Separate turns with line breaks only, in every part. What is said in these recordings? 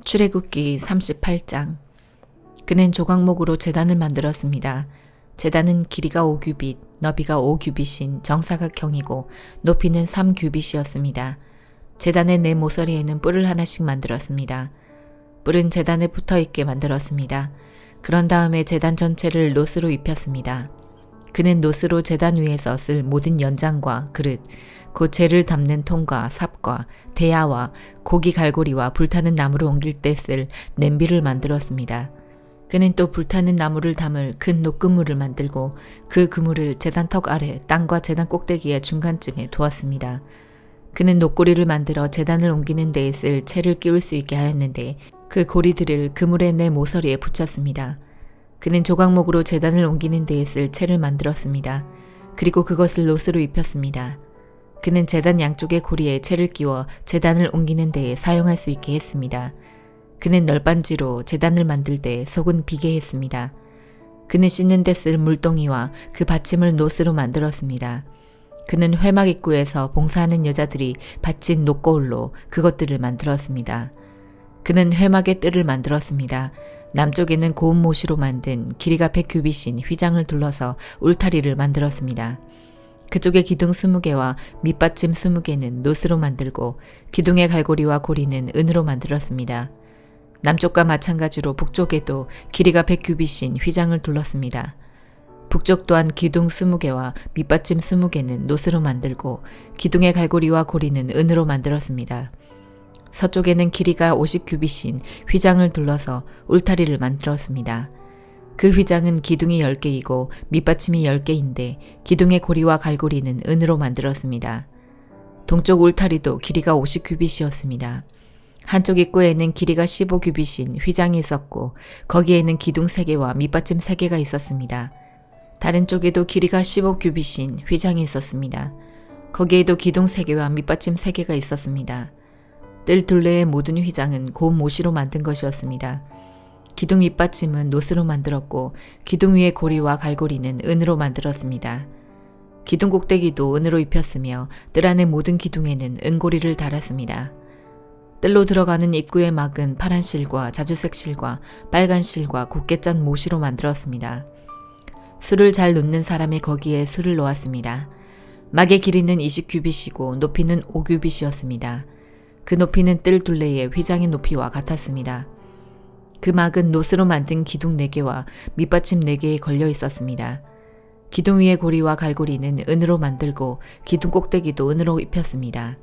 출애굽기 38장. 그는 조각목으로 제단을 만들었습니다. 제단은 길이가 5규빗, 너비가 5규빗인 정사각형이고 높이는 3규빗이었습니다. 제단의 네 모서리에는 뿔을 하나씩 만들었습니다. 뿔은 제단에 붙어있게 만들었습니다. 그런 다음에 제단 전체를 놋으로 입혔습니다. 그는 놋으로 제단 위에서 쓸 모든 연장과 그릇, 곧 재를 담는 통과 삽과 대야와 고기 갈고리와 불타는 나무를 옮길 때 쓸 냄비를 만들었습니다. 그는 또 불타는 나무를 담을 큰 놋그물을 만들고 그 그물을 제단턱 아래 땅과 제단 꼭대기의 중간쯤에 두었습니다. 그는 놋고리를 만들어 제단을 옮기는 데에 쓸 채를 끼울 수 있게 하였는데 그 고리들을 그물의 네 모서리에 붙였습니다. 그는 조각목으로 제단을 옮기는 데에 쓸 채를 만들었습니다. 그리고 그것을 놋으로 입혔습니다. 그는 제단 양쪽의 고리에 채를 끼워 제단을 옮기는 데에 사용할 수 있게 했습니다. 그는 널빤지로 제단을 만들 때 속은 비게 했습니다. 그는 씻는 데 쓸 물동이와 그 받침을 놋으로 만들었습니다. 그는 회막 입구에서 봉사하는 여자들이 받친 놋거울로 그것들을 만들었습니다. 그는 회막의 뜰을 만들었습니다. 남쪽에는 고운 모시로 만든 길이가 100규빗인 휘장을 둘러서 울타리를 만들었습니다. 그쪽의 기둥 20개와 밑받침 20개는 놋으로 만들고 기둥의 갈고리와 고리는 은으로 만들었습니다. 남쪽과 마찬가지로 북쪽에도 길이가 100규빗인 휘장을 둘렀습니다. 북쪽 또한 기둥 20개와 밑받침 20개는 놋으로 만들고 기둥의 갈고리와 고리는 은으로 만들었습니다. 서쪽에는 길이가 50규빗인 휘장을 둘러서 울타리를 만들었습니다. 그 휘장은 기둥이 10개이고 밑받침이 10개인데 기둥의 고리와 갈고리는 은으로 만들었습니다. 동쪽 울타리도 길이가 50규빗이었습니다. 한쪽 입구에는 길이가 15규빗인 휘장이 있었고 거기에는 기둥 3개와 밑받침 3개가 있었습니다. 다른 쪽에도 길이가 15규빗인 휘장이 있었습니다. 거기에도 기둥 3개와 밑받침 3개가 있었습니다. 뜰 둘레의 모든 휘장은 고운 모시로 만든 것이었습니다. 기둥 밑받침은 놋으로 만들었고 기둥 위의 고리와 갈고리는 은으로 만들었습니다. 기둥 꼭대기도 은으로 입혔으며 뜰 안의 모든 기둥에는 은고리를 달았습니다. 뜰로 들어가는 입구의 막은 파란 실과 자주색 실과 빨간 실과 곱게 짠 모시로 만들었습니다. 술을 잘 놓는 사람이 거기에 술을 놓았습니다. 막의 길이는 20규빗이고 높이는 5규빗이었습니다. 그 높이는 뜰 둘레의 휘장의 높이와 같았습니다. 그 막은 놋으로 만든 기둥 4개와 밑받침 4개에 걸려 있었습니다. 기둥 위의 고리와 갈고리는 은으로 만들고 기둥 꼭대기도 은으로 입혔습니다.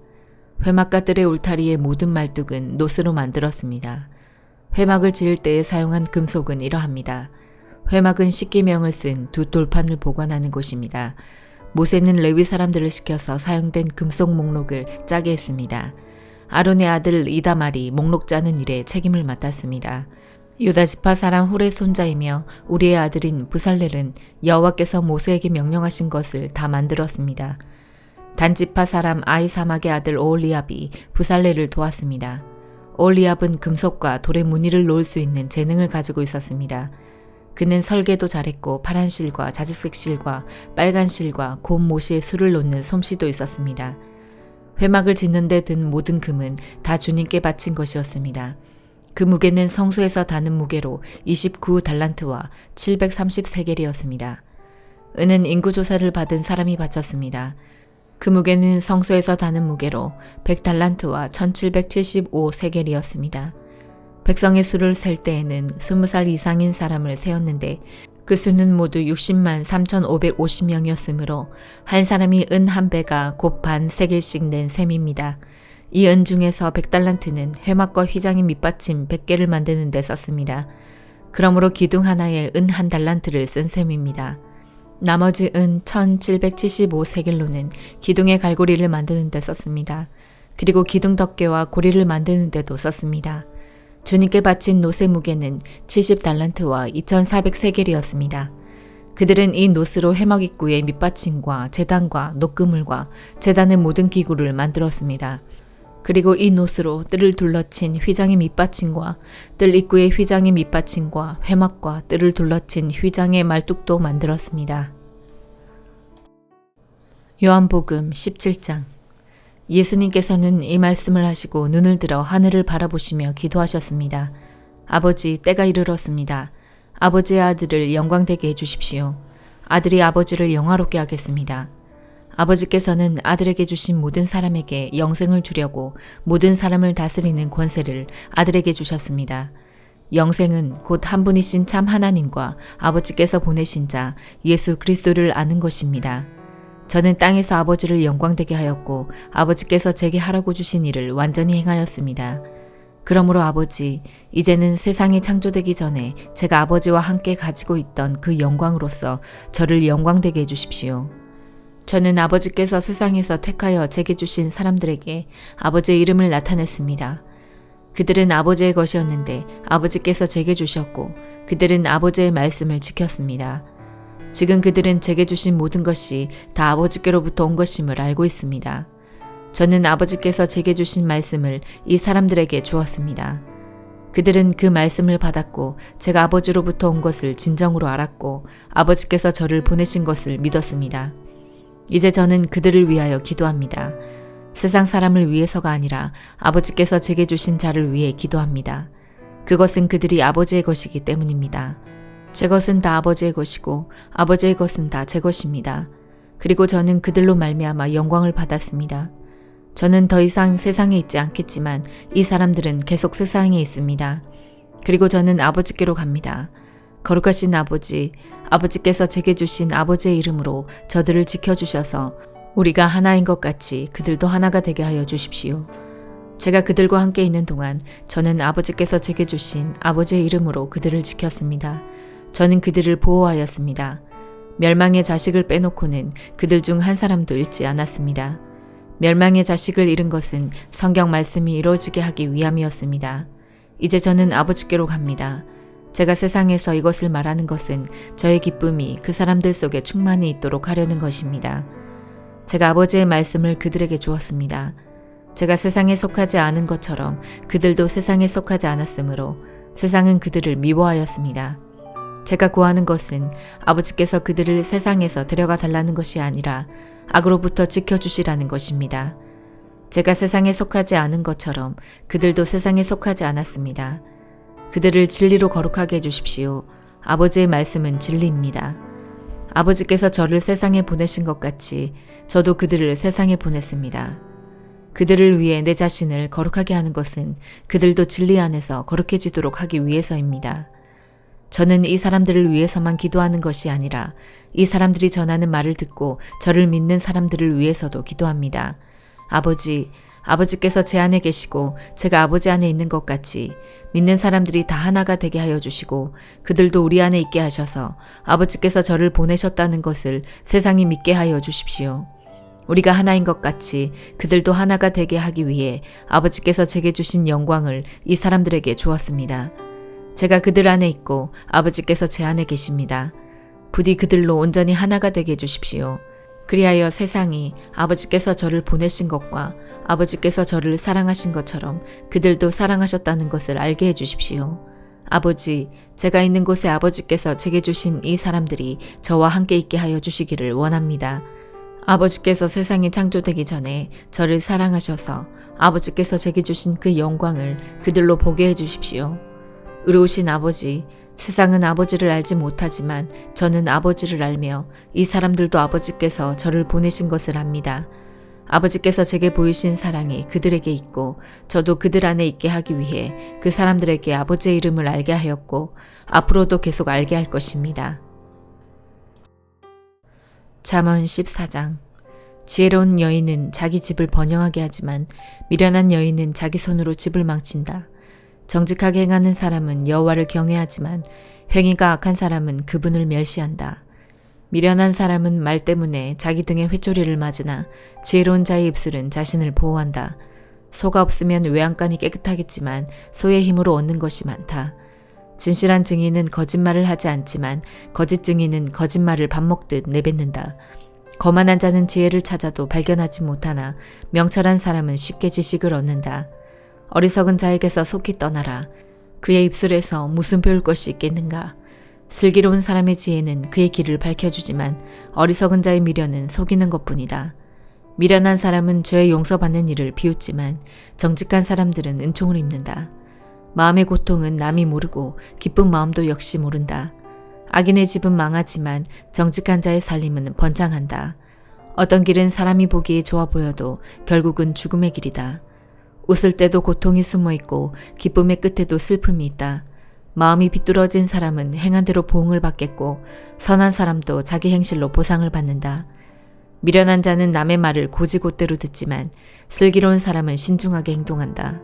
회막과 뜰의 울타리의 모든 말뚝은 놋으로 만들었습니다. 회막을 지을 때에 사용한 금속은 이러합니다. 회막은 십계명을 쓴 두 돌판을 보관하는 곳입니다. 모세는 레위 사람들을 시켜서 사용된 금속 목록을 짜게 했습니다. 아론의 아들 이다말이 목록 짜는 일에 책임을 맡았습니다. 유다지파 사람 훌의 손자이며 우리의 아들인 부살렐은 여호와께서 모세에게 명령하신 것을 다 만들었습니다. 단지파 사람 아이사막의 아들 오홀리압이 부살렐을 도왔습니다. 오홀리압은 금속과 돌의 무늬를 놓을 수 있는 재능을 가지고 있었습니다. 그는 설계도 잘했고 파란 실과 자주색 실과 빨간 실과 고운 모시에 술을 놓는 솜씨도 있었습니다. 회막을 짓는 데 든 모든 금은 다 주님께 바친 것이었습니다. 그 무게는 성소에서 다는 무게로 29달란트와 730세겔이었습니다. 은은 인구조사를 받은 사람이 바쳤습니다. 그 무게는 성소에서 다는 무게로 100달란트와 1775세겔이었습니다. 백성의 수를 셀 때에는 20살 이상인 사람을 세었는데 그 수는 모두 60만 3,550명이었으므로 한 사람이 은 한 배가 곧 반 세겔씩 낸 셈입니다. 이 은 중에서 100달란트는 회막과 휘장의 밑받침 100개를 만드는 데 썼습니다. 그러므로 기둥 하나에 은 1달란트를 쓴 셈입니다. 나머지 은 1775세겔로는 기둥의 갈고리를 만드는 데 썼습니다. 그리고 기둥 덮개와 고리를 만드는 데도 썼습니다. 주님께 바친 놋의 무게는 70달란트와 2400세겔이었습니다. 그들은 이 놋으로 회막 입구의 밑받침과 제단과 놋그물과 제단의 모든 기구를 만들었습니다. 그리고 이 놋으로 뜰을 둘러친 휘장의 밑받침과 뜰 입구의 휘장의 밑받침과 회막과 뜰을 둘러친 휘장의 말뚝도 만들었습니다. 요한복음 17장. 예수님께서는 이 말씀을 하시고 눈을 들어 하늘을 바라보시며 기도하셨습니다. 아버지, 때가 이르렀습니다. 아버지의 아들을 영광되게 해주십시오. 아들이 아버지를 영화롭게 하겠습니다. 아버지께서는 아들에게 주신 모든 사람에게 영생을 주려고 모든 사람을 다스리는 권세를 아들에게 주셨습니다. 영생은 곧 한 분이신 참 하나님과 아버지께서 보내신 자 예수 그리스도를 아는 것입니다. 저는 땅에서 아버지를 영광되게 하였고 아버지께서 제게 하라고 주신 일을 완전히 행하였습니다. 그러므로 아버지, 이제는 세상이 창조되기 전에 제가 아버지와 함께 가지고 있던 그 영광으로서 저를 영광되게 해주십시오. 저는 아버지께서 세상에서 택하여 제게 주신 사람들에게 아버지의 이름을 나타냈습니다. 그들은 아버지의 것이었는데 아버지께서 제게 주셨고 그들은 아버지의 말씀을 지켰습니다. 지금 그들은 제게 주신 모든 것이 다 아버지께로부터 온 것임을 알고 있습니다. 저는 아버지께서 제게 주신 말씀을 이 사람들에게 주었습니다. 그들은 그 말씀을 받았고 제가 아버지로부터 온 것을 진정으로 알았고 아버지께서 저를 보내신 것을 믿었습니다. 이제 저는 그들을 위하여 기도합니다. 세상 사람을 위해서가 아니라 아버지께서 제게 주신 자를 위해 기도합니다. 그것은 그들이 아버지의 것이기 때문입니다. 제 것은 다 아버지의 것이고 아버지의 것은 다 제 것입니다. 그리고 저는 그들로 말미암아 영광을 받았습니다. 저는 더 이상 세상에 있지 않겠지만 이 사람들은 계속 세상에 있습니다. 그리고 저는 아버지께로 갑니다. 거룩하신 아버지, 아버지께서 제게 주신 아버지의 이름으로 저들을 지켜주셔서 우리가 하나인 것 같이 그들도 하나가 되게 하여 주십시오. 제가 그들과 함께 있는 동안 저는 아버지께서 제게 주신 아버지의 이름으로 그들을 지켰습니다. 저는 그들을 보호하였습니다. 멸망의 자식을 빼놓고는 그들 중 한 사람도 잃지 않았습니다. 멸망의 자식을 잃은 것은 성경 말씀이 이루어지게 하기 위함이었습니다. 이제 저는 아버지께로 갑니다. 제가 세상에서 이것을 말하는 것은 저의 기쁨이 그 사람들 속에 충만히 있도록 하려는 것입니다. 제가 아버지의 말씀을 그들에게 주었습니다. 제가 세상에 속하지 않은 것처럼 그들도 세상에 속하지 않았으므로 세상은 그들을 미워하였습니다. 제가 구하는 것은 아버지께서 그들을 세상에서 데려가 달라는 것이 아니라 악으로부터 지켜주시라는 것입니다. 제가 세상에 속하지 않은 것처럼 그들도 세상에 속하지 않았습니다. 그들을 진리로 거룩하게 해주십시오. 아버지의 말씀은 진리입니다. 아버지께서 저를 세상에 보내신 것 같이 저도 그들을 세상에 보냈습니다. 그들을 위해 내 자신을 거룩하게 하는 것은 그들도 진리 안에서 거룩해지도록 하기 위해서입니다. 저는 이 사람들을 위해서만 기도하는 것이 아니라 이 사람들이 전하는 말을 듣고 저를 믿는 사람들을 위해서도 기도합니다. 아버지, 아버지께서 제 안에 계시고 제가 아버지 안에 있는 것 같이 믿는 사람들이 다 하나가 되게 하여 주시고 그들도 우리 안에 있게 하셔서 아버지께서 저를 보내셨다는 것을 세상이 믿게 하여 주십시오. 우리가 하나인 것 같이 그들도 하나가 되게 하기 위해 아버지께서 제게 주신 영광을 이 사람들에게 주었습니다. 제가 그들 안에 있고 아버지께서 제 안에 계십니다. 부디 그들로 온전히 하나가 되게 해주십시오. 그리하여 세상이 아버지께서 저를 보내신 것과 아버지께서 저를 사랑하신 것처럼 그들도 사랑하셨다는 것을 알게 해주십시오. 아버지, 제가 있는 곳에 아버지께서 제게 주신 이 사람들이 저와 함께 있게 하여 주시기를 원합니다. 아버지께서 세상이 창조되기 전에 저를 사랑하셔서 아버지께서 제게 주신 그 영광을 그들로 보게 해주십시오. 의로우신 아버지, 세상은 아버지를 알지 못하지만 저는 아버지를 알며 이 사람들도 아버지께서 저를 보내신 것을 압니다. 아버지께서 제게 보이신 사랑이 그들에게 있고 저도 그들 안에 있게 하기 위해 그 사람들에게 아버지의 이름을 알게 하였고 앞으로도 계속 알게 할 것입니다. 잠언 14장. 지혜로운 여인은 자기 집을 번영하게 하지만 미련한 여인은 자기 손으로 집을 망친다. 정직하게 행하는 사람은 여호와를 경외하지만 행위가 악한 사람은 그분을 멸시한다. 미련한 사람은 말 때문에 자기 등에 회초리를 맞으나 지혜로운 자의 입술은 자신을 보호한다. 소가 없으면 외양간이 깨끗하겠지만 소의 힘으로 얻는 것이 많다. 진실한 증인은 거짓말을 하지 않지만 거짓 증인은 거짓말을 밥 먹듯 내뱉는다. 거만한 자는 지혜를 찾아도 발견하지 못하나 명철한 사람은 쉽게 지식을 얻는다. 어리석은 자에게서 속히 떠나라. 그의 입술에서 무슨 배울 것이 있겠는가. 슬기로운 사람의 지혜는 그의 길을 밝혀주지만 어리석은 자의 미련은 속이는 것뿐이다. 미련한 사람은 죄의 용서받는 일을 비웃지만 정직한 사람들은 은총을 입는다. 마음의 고통은 남이 모르고 기쁜 마음도 역시 모른다. 악인의 집은 망하지만 정직한 자의 살림은 번창한다. 어떤 길은 사람이 보기에 좋아 보여도 결국은 죽음의 길이다. 웃을 때도 고통이 숨어있고 기쁨의 끝에도 슬픔이 있다. 마음이 비뚤어진 사람은 행한 대로 보응을 받겠고 선한 사람도 자기 행실로 보상을 받는다. 미련한 자는 남의 말을 고지곳대로 듣지만 슬기로운 사람은 신중하게 행동한다.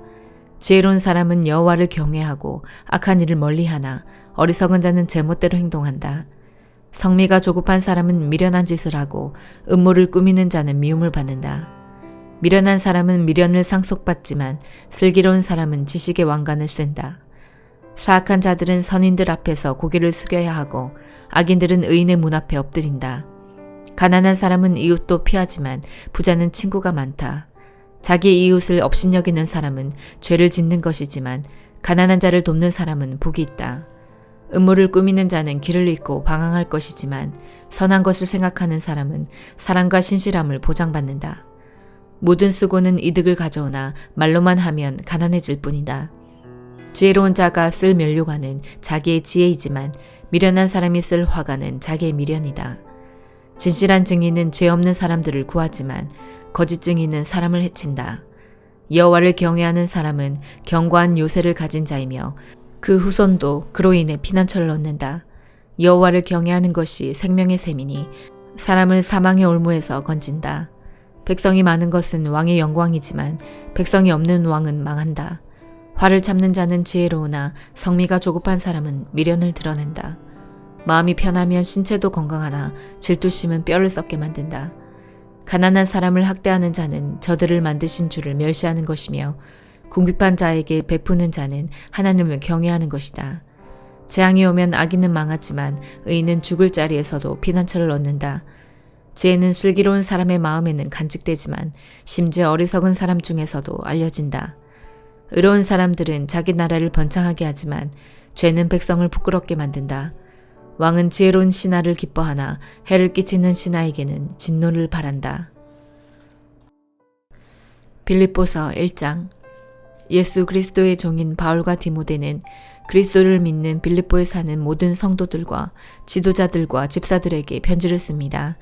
지혜로운 사람은 여호와를 경외하고 악한 일을 멀리하나 어리석은 자는 제멋대로 행동한다. 성미가 조급한 사람은 미련한 짓을 하고 음모를 꾸미는 자는 미움을 받는다. 미련한 사람은 미련을 상속받지만 슬기로운 사람은 지식의 왕관을 쓴다. 사악한 자들은 선인들 앞에서 고개를 숙여야 하고 악인들은 의인의 문 앞에 엎드린다. 가난한 사람은 이웃도 피하지만 부자는 친구가 많다. 자기 이웃을 업신여기는 사람은 죄를 짓는 것이지만 가난한 자를 돕는 사람은 복이 있다. 음모를 꾸미는 자는 길을 잃고 방황할 것이지만 선한 것을 생각하는 사람은 사랑과 신실함을 보장받는다. 모든 수고는 이득을 가져오나 말로만 하면 가난해질 뿐이다. 지혜로운 자가 쓸 면류관은 자기의 지혜이지만 미련한 사람이 쓸 화관은 자기의 미련이다. 진실한 증인은 죄 없는 사람들을 구하지만 거짓 증인은 사람을 해친다. 여호와를 경외하는 사람은 견고한 요새를 가진 자이며 그 후손도 그로 인해 피난처를 얻는다. 여호와를 경외하는 것이 생명의 셈이니 사람을 사망의 올무에서 건진다. 백성이 많은 것은 왕의 영광이지만 백성이 없는 왕은 망한다. 화를 참는 자는 지혜로우나 성미가 조급한 사람은 미련을 드러낸다. 마음이 편하면 신체도 건강하나 질투심은 뼈를 썩게 만든다. 가난한 사람을 학대하는 자는 저들을 만드신 주를 멸시하는 것이며 궁핍한 자에게 베푸는 자는 하나님을 경외하는 것이다. 재앙이 오면 악인은 망하지만 의인은 죽을 자리에서도 피난처를 얻는다. 지혜는 슬기로운 사람의 마음에는 간직되지만 심지어 어리석은 사람 중에서도 알려진다. 의로운 사람들은 자기 나라를 번창하게 하지만 죄는 백성을 부끄럽게 만든다. 왕은 지혜로운 신하를 기뻐하나 해를 끼치는 신하에게는 진노를 바란다. 빌립보서 1장. 예수 그리스도의 종인 바울과 디모데는 그리스도를 믿는 빌립보에 사는 모든 성도들과 지도자들과 집사들에게 편지를 씁니다.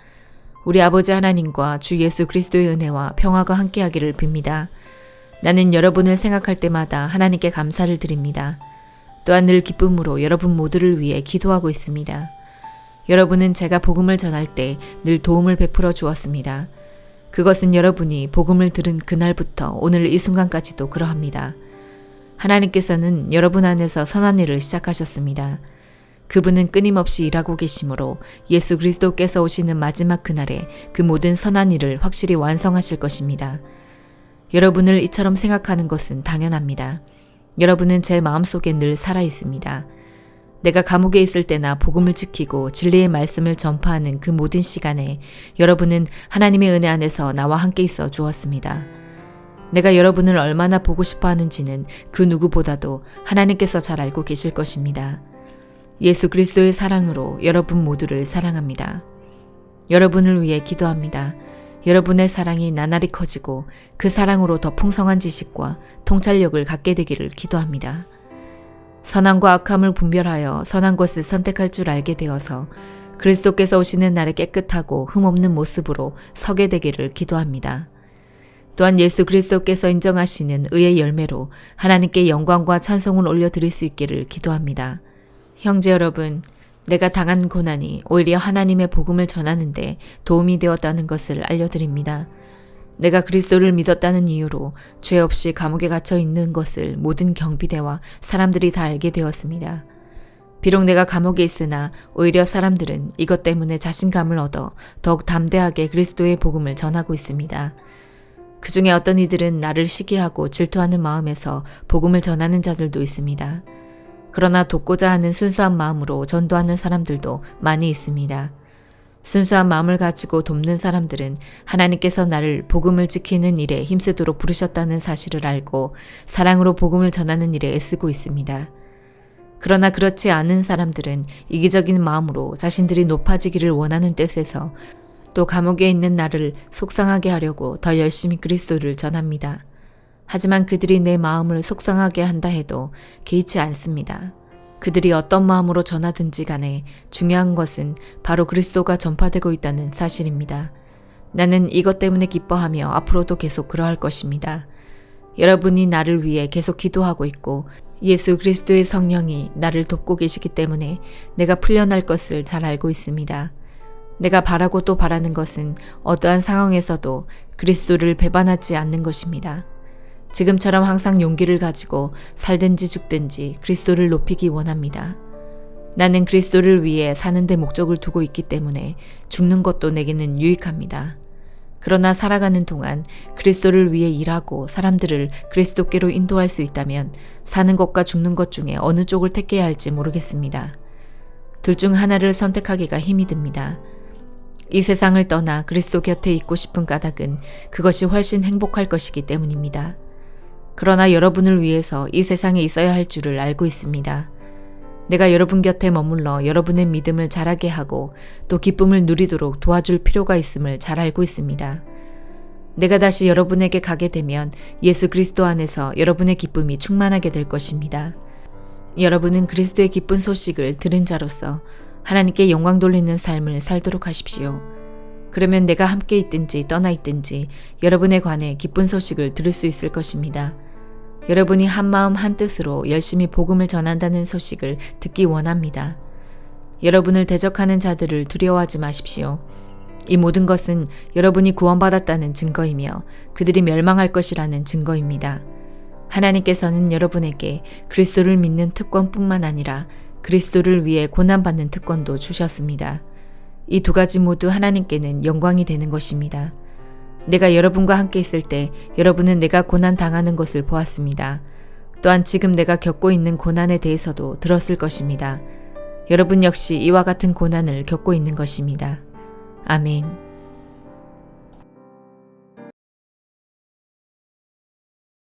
우리 아버지 하나님과 주 예수 그리스도의 은혜와 평화가 함께하기를 빕니다. 나는 여러분을 생각할 때마다 하나님께 감사를 드립니다. 또한 늘 기쁨으로 여러분 모두를 위해 기도하고 있습니다. 여러분은 제가 복음을 전할 때 늘 도움을 베풀어 주었습니다. 그것은 여러분이 복음을 들은 그날부터 오늘 이 순간까지도 그러합니다. 하나님께서는 여러분 안에서 선한 일을 시작하셨습니다. 그분은 끊임없이 일하고 계시므로 예수 그리스도께서 오시는 마지막 그날에 그 모든 선한 일을 확실히 완성하실 것입니다. 여러분을 이처럼 생각하는 것은 당연합니다. 여러분은 제 마음속에 늘 살아 있습니다. 내가 감옥에 있을 때나 복음을 지키고 진리의 말씀을 전파하는 그 모든 시간에 여러분은 하나님의 은혜 안에서 나와 함께 있어 주었습니다. 내가 여러분을 얼마나 보고 싶어 하는지는 그 누구보다도 하나님께서 잘 알고 계실 것입니다. 예수 그리스도의 사랑으로 여러분 모두를 사랑합니다. 여러분을 위해 기도합니다. 여러분의 사랑이 나날이 커지고 그 사랑으로 더 풍성한 지식과 통찰력을 갖게 되기를 기도합니다. 선함과 악함을 분별하여 선한 것을 선택할 줄 알게 되어서 그리스도께서 오시는 날에 깨끗하고 흠없는 모습으로 서게 되기를 기도합니다. 또한 예수 그리스도께서 인정하시는 의의 열매로 하나님께 영광과 찬송을 올려드릴 수 있기를 기도합니다. 형제 여러분, 내가 당한 고난이 오히려 하나님의 복음을 전하는데 도움이 되었다는 것을 알려드립니다. 내가 그리스도를 믿었다는 이유로 죄 없이 감옥에 갇혀 있는 것을 모든 경비대와 사람들이 다 알게 되었습니다. 비록 내가 감옥에 있으나 오히려 사람들은 이것 때문에 자신감을 얻어 더욱 담대하게 그리스도의 복음을 전하고 있습니다. 그 중에 어떤 이들은 나를 시기하고 질투하는 마음에서 복음을 전하는 자들도 있습니다. 그러나 돕고자 하는 순수한 마음으로 전도하는 사람들도 많이 있습니다. 순수한 마음을 가지고 돕는 사람들은 하나님께서 나를 복음을 지키는 일에 힘쓰도록 부르셨다는 사실을 알고 사랑으로 복음을 전하는 일에 애쓰고 있습니다. 그러나 그렇지 않은 사람들은 이기적인 마음으로 자신들이 높아지기를 원하는 뜻에서 또 감옥에 있는 나를 속상하게 하려고 더 열심히 그리스도를 전합니다. 하지만 그들이 내 마음을 속상하게 한다 해도 개의치 않습니다. 그들이 어떤 마음으로 전하든지 간에 중요한 것은 바로 그리스도가 전파되고 있다는 사실입니다. 나는 이것 때문에 기뻐하며 앞으로도 계속 그러할 것입니다. 여러분이 나를 위해 계속 기도하고 있고 예수 그리스도의 성령이 나를 돕고 계시기 때문에 내가 풀려날 것을 잘 알고 있습니다. 내가 바라고 또 바라는 것은 어떠한 상황에서도 그리스도를 배반하지 않는 것입니다. 지금처럼 항상 용기를 가지고 살든지 죽든지 그리스도를 높이기 원합니다. 나는 그리스도를 위해 사는 데 목적을 두고 있기 때문에 죽는 것도 내게는 유익합니다. 그러나 살아가는 동안 그리스도를 위해 일하고 사람들을 그리스도께로 인도할 수 있다면 사는 것과 죽는 것 중에 어느 쪽을 택해야 할지 모르겠습니다. 둘 중 하나를 선택하기가 힘이 듭니다. 이 세상을 떠나 그리스도 곁에 있고 싶은 까닭은 그것이 훨씬 행복할 것이기 때문입니다. 그러나 여러분을 위해서 이 세상에 있어야 할 줄을 알고 있습니다. 내가 여러분 곁에 머물러 여러분의 믿음을 자라게 하고 또 기쁨을 누리도록 도와줄 필요가 있음을 잘 알고 있습니다. 내가 다시 여러분에게 가게 되면 예수 그리스도 안에서 여러분의 기쁨이 충만하게 될 것입니다. 여러분은 그리스도의 기쁜 소식을 들은 자로서 하나님께 영광 돌리는 삶을 살도록 하십시오. 그러면 내가 함께 있든지 떠나 있든지 여러분에 관해 기쁜 소식을 들을 수 있을 것입니다. 여러분이 한마음 한뜻으로 열심히 복음을 전한다는 소식을 듣기 원합니다. 여러분을 대적하는 자들을 두려워하지 마십시오. 이 모든 것은 여러분이 구원받았다는 증거이며 그들이 멸망할 것이라는 증거입니다. 하나님께서는 여러분에게 그리스도를 믿는 특권뿐만 아니라 그리스도를 위해 고난받는 특권도 주셨습니다. 이 두 가지 모두 하나님께는 영광이 되는 것입니다. 내가 여러분과 함께 있을 때 여러분은 내가 고난 당하는 것을 보았습니다. 또한 지금 내가 겪고 있는 고난에 대해서도 들었을 것입니다. 여러분 역시 이와 같은 고난을 겪고 있는 것입니다. 아멘.